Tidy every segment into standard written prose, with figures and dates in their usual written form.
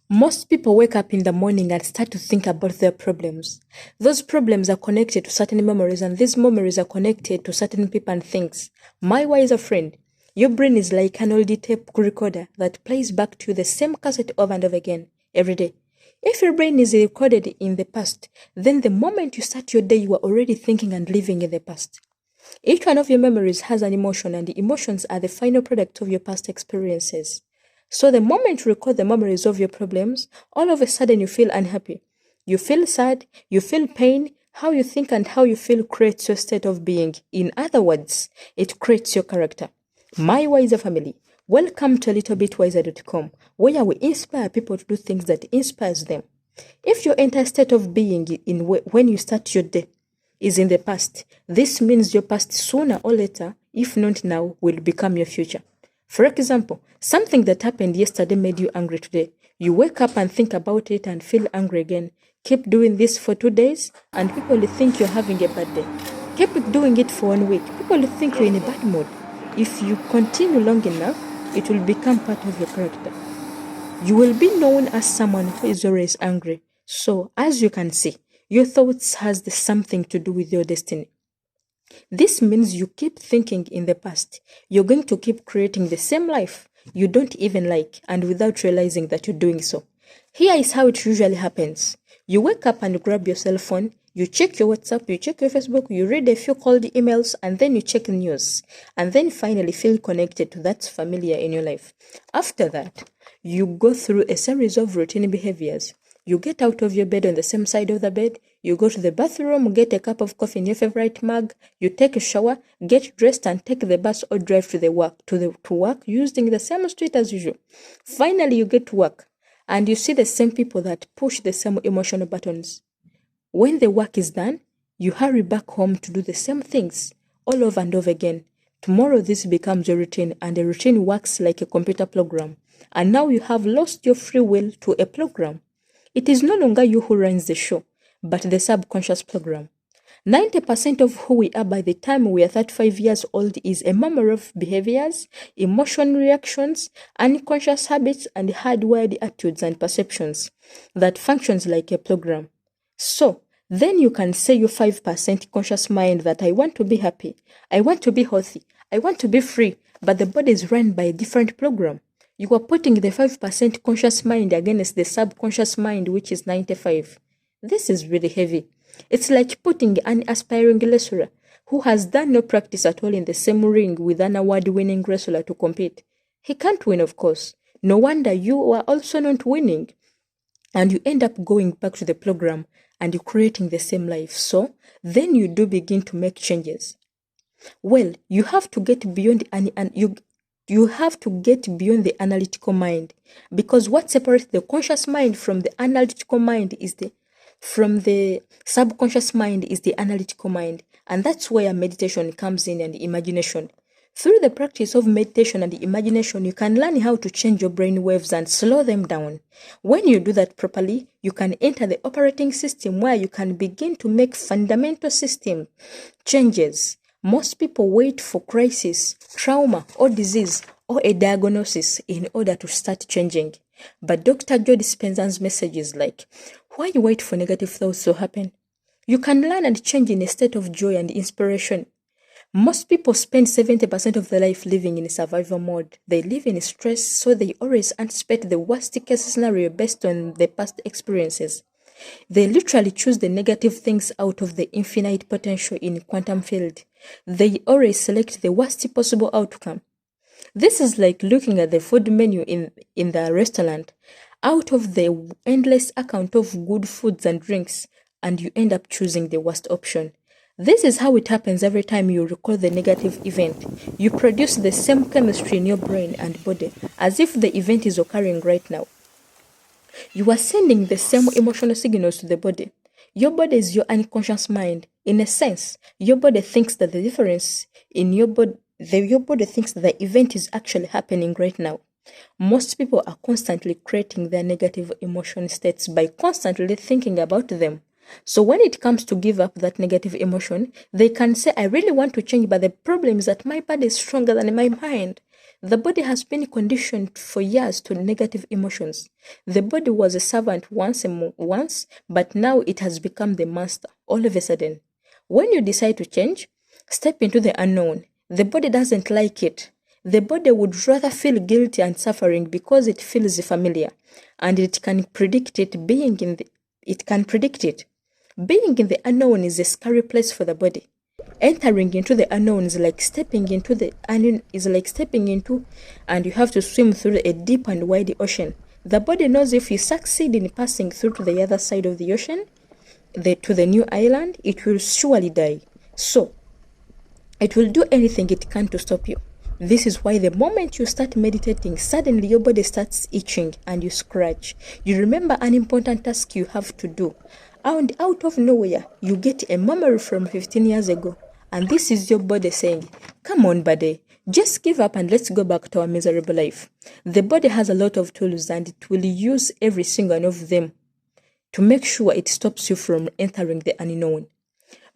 Most people wake up in the morning and start to think about their problems. Those problems are connected to certain memories, and these memories are connected to certain people and things. My wiser friend, your brain is like an old tape recorder that plays back to you the same cassette over and over again every day. If your brain is recorded in the past, then the moment you start your day, you are already thinking and living in the past. Each one of your memories has an emotion, and the emotions are the final product of your past experiences. So the moment you record the memories of your problems, all of a sudden you feel unhappy. You feel sad, you feel pain. How you think and how you feel creates your state of being. In other words, it creates your character. My wiser family, welcome to littlebitwiser.com, where we inspire people to do things that inspires them. If your entire state of being when you start your day is in the past, this means your past sooner or later, if not now, will become your future. For example, something that happened yesterday made you angry today. You wake up and think about it and feel angry again. Keep doing this for 2 days and people will think you're having a bad day. Keep doing it for 1 week. People will think you're in a bad mood. If you continue long enough, it will become part of your character. You will be known as someone who is always angry. So, as you can see, your thoughts has something to do with your destiny. This means you keep thinking in the past. You're going to keep creating the same life you don't even like, and without realizing that you're doing so. Here is how it usually happens. You wake up and grab your cell phone, you check your WhatsApp, you check your Facebook, you read a few cold emails, and then you check the news. And then finally feel connected to that familiar in your life. After that, you go through a series of routine behaviors. You get out of your bed on the same side of the bed, you go to the bathroom, get a cup of coffee in your favorite mug, you take a shower, get dressed and take the bus or drive to work using the same street as usual. Finally, you get to work and you see the same people that push the same emotional buttons. When the work is done, you hurry back home to do the same things all over and over again. Tomorrow this becomes a routine, and the routine works like a computer program. And now you have lost your free will to a program. It is no longer you who runs the show, but the subconscious program. 90% of who we are by the time we are 35 years old is a memory of behaviors, emotion reactions, unconscious habits, and hardwired attitudes and perceptions that functions like a program. So, then you can say your 5% conscious mind that I want to be happy, I want to be healthy, I want to be free, but the body is run by a different program. You are putting the 5% conscious mind against the subconscious mind, which is 95. This is really heavy. It's like putting an aspiring wrestler who has done no practice at all in the same ring with an award-winning wrestler to compete. He can't win, of course. No wonder you are also not winning. And you end up going back to the program and you're creating the same life. So, then you do begin to make changes. Well, you have to get beyond you have to get beyond the analytical mind, because what separates the conscious mind from the analytical mind is from the subconscious mind is the analytical mind. And that's where meditation comes in, and imagination. Through the practice of meditation and imagination, you can learn how to change your brain waves and slow them down. When you do that properly, you can enter the operating system where you can begin to make fundamental system changes. Most people wait for crisis, trauma, or disease, or a diagnosis in order to start changing. But Dr. Dizspenza's message is like, why you wait for negative thoughts to happen? You can learn and change in a state of joy and inspiration. Most people spend 70% of their life living in survival mode. They live in stress, so they always anticipate the worst case scenario based on their past experiences. They literally choose the negative things out of the infinite potential in quantum field. They always select the worst possible outcome. This is like looking at the food menu in the restaurant. Out of the endless account of good foods and drinks, and you end up choosing the worst option. This is how it happens every time you recall the negative event. You produce the same chemistry in your brain and body as if the event is occurring right now. You are sending the same emotional signals to the body. Your body is your unconscious mind. In a sense, your body thinks that the difference in your body thinks that the event is actually happening right now. Most people are constantly creating their negative emotion states by constantly thinking about them. So when it comes to give up that negative emotion, they can say, I really want to change, but the problem is that my body is stronger than my mind. The body has been conditioned for years to negative emotions. The body was a servant once, but now it has become the master all of a sudden. When you decide to change, step into the unknown, the body doesn't like it. The body would rather feel guilty and suffering because it feels familiar, and it can predict it. Being in the unknown is a scary place for the body. Entering into the unknown is like stepping into and you have to swim through a deep and wide ocean. The body knows if you succeed in passing through to the other side of the ocean, to the new island, it will surely die. So, it will do anything it can to stop you. This is why the moment you start meditating, suddenly your body starts itching and you scratch. You remember an important task you have to do. And out of nowhere, you get a memory from 15 years ago. And this is your body saying, come on, buddy, just give up and let's go back to our miserable life. The body has a lot of tools and it will use every single one of them to make sure it stops you from entering the unknown.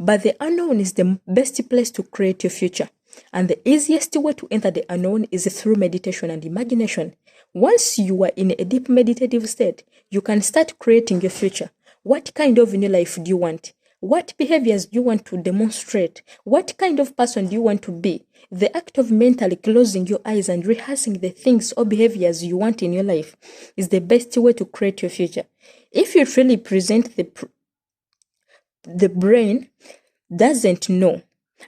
But the unknown is the best place to create your future. And the easiest way to enter the unknown is through meditation and imagination. Once you are in a deep meditative state, you can start creating your future. What kind of new life do you want? What behaviors do you want to demonstrate? What kind of person do you want to be? The act of mentally closing your eyes and rehearsing the things or behaviors you want in your life is the best way to create your future. If you truly present, the brain doesn't know.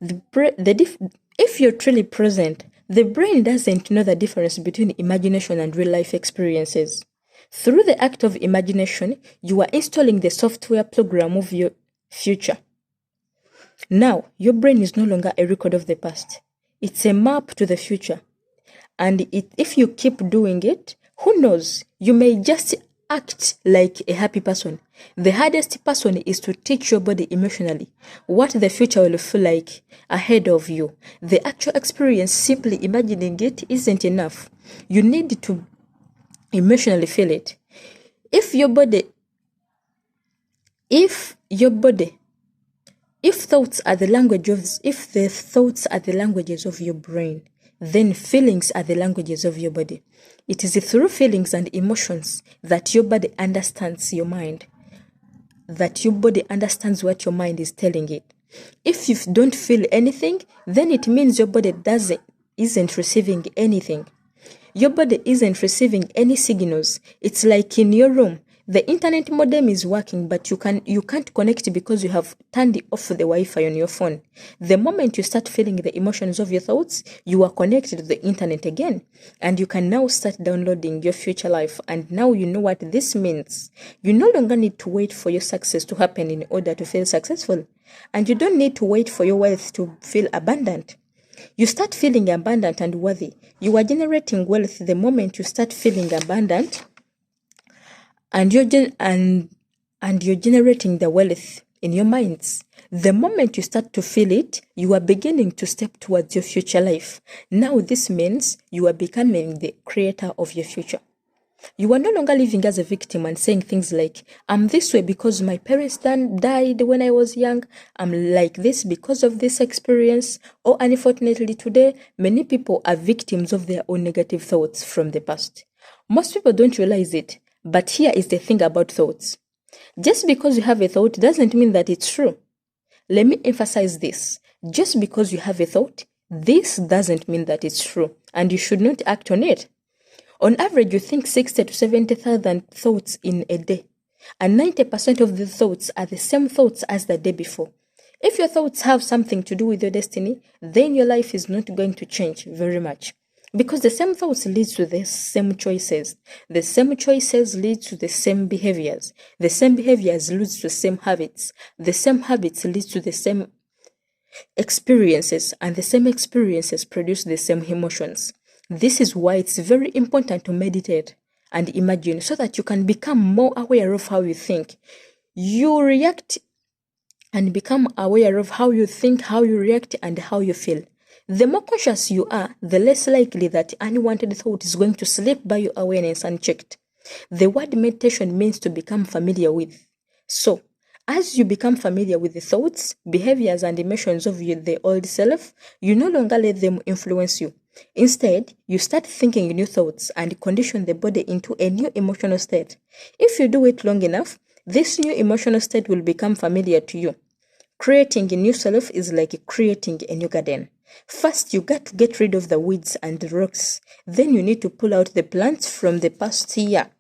If you're truly present, the brain doesn't know the difference between imagination and real life experiences. Through the act of imagination, you are installing the software program of your future. Now, your brain is no longer a record of the past. It's a map to the future. And if you keep doing it, who knows, you may just act like a happy person. The hardest person is to teach your body emotionally what the future will feel like ahead of you. The actual experience, simply imagining it, isn't enough. You need to emotionally feel it. If the thoughts are the languages of your brain, then feelings are the languages of your body. It is through feelings and emotions that your body understands your mind, that your body understands what your mind is telling it. If you don't feel anything, then it means your body isn't receiving anything. Your body isn't receiving any signals. It's like in your room, the internet modem is working, but you can't connect because you have turned off the Wi-Fi on your phone. The moment you start feeling the emotions of your thoughts, you are connected to the internet again, and you can now start downloading your future life. And now you know what this means. You no longer need to wait for your success to happen in order to feel successful, and you don't need to wait for your wealth to feel abundant. You start feeling abundant and worthy. You are generating wealth the moment you start feeling abundant, and you're generating the wealth in your minds. The moment you start to feel it, you are beginning to step towards your future life. Now this means you are becoming the creator of your future. You are no longer living as a victim and saying things like, I'm this way because my parents died when I was young. I'm like this because of this experience. Or unfortunately today, many people are victims of their own negative thoughts from the past. Most people don't realize it, but here is the thing about thoughts. Just because you have a thought doesn't mean that it's true. Let me emphasize this. Just because you have a thought, this doesn't mean that it's true, and you should not act on it. On average, you think 60 to 70,000 thoughts in a day, and 90% of the thoughts are the same thoughts as the day before. If your thoughts have something to do with your destiny, then your life is not going to change very much, because the same thoughts lead to the same choices. The same choices lead to the same behaviors. The same behaviors lead to the same habits. The same habits lead to the same experiences, and the same experiences produce the same emotions. This is why it's very important to meditate and imagine so that you can become more aware of how you think. You react and become aware of how you think, how you react, and how you feel. The more conscious you are, the less likely that unwanted thought is going to slip by your awareness unchecked. The word meditation means to become familiar with. So, as you become familiar with the thoughts, behaviors, and emotions of the old self, you no longer let them influence you. Instead, you start thinking new thoughts and condition the body into a new emotional state. If you do it long enough, this new emotional state will become familiar to you. Creating a new self is like creating a new garden. First, you got to get rid of the weeds and the rocks. Then you need to pull out the plants from the past year.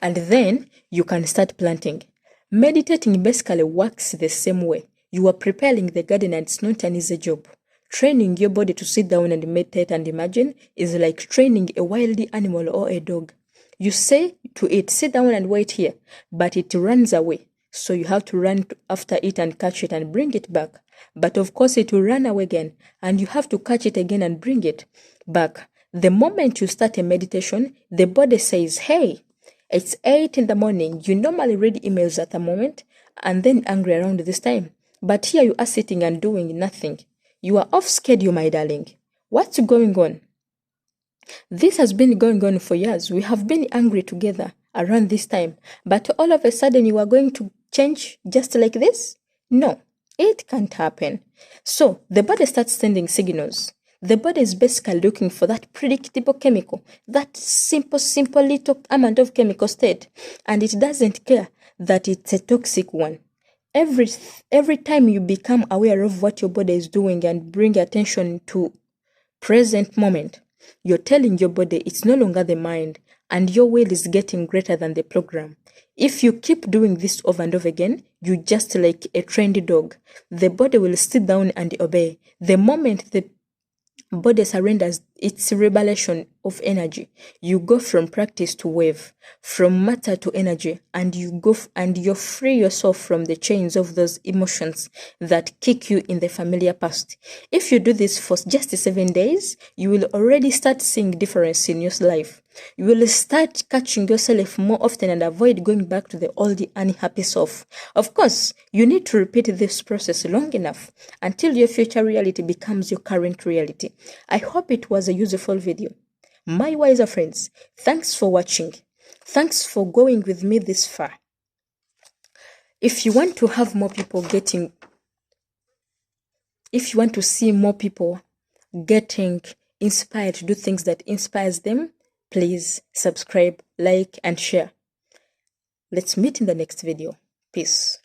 And then you can start planting. Meditating basically works the same way. You are preparing the garden and it's not an easy job. Training your body to sit down and meditate and imagine is like training a wild animal or a dog. You say to it, sit down and wait here, but it runs away. So you have to run after it and catch it and bring it back. But of course it will run away again and you have to catch it again and bring it back. The moment you start a meditation, the body says, hey, it's 8 in the morning. You normally read emails at the moment and then angry around this time. But here you are sitting and doing nothing. You are off schedule, my darling. What's going on? This has been going on for years. We have been angry together around this time. But all of a sudden you are going to change just like this? No, it can't happen. So the body starts sending signals. The body is basically looking for that predictable chemical, that simple little amount of chemical state. And it doesn't care that it's a toxic one. Every time you become aware of what your body is doing and bring attention to present moment, you're telling your body it's no longer the mind and your will is getting greater than the program. If you keep doing this over and over again, you just like a trained dog. The body will sit down and obey. The moment the body surrenders its revelation of energy, you go from practice to wave, from matter to energy, and you free yourself from the chains of those emotions that kick you in the familiar past. If you do this for just 7 days, you will already start seeing difference in your life. You will start catching yourself more often and avoid going back to the old unhappy self. Of course, you need to repeat this process long enough until your future reality becomes your current reality. I hope it was a useful video. My wiser friends, thanks for watching. Thanks for going with me this far. If you want to have more people if you want to see more people getting inspired to do things that inspires them, please subscribe, like, and share. Let's meet in the next video. Peace.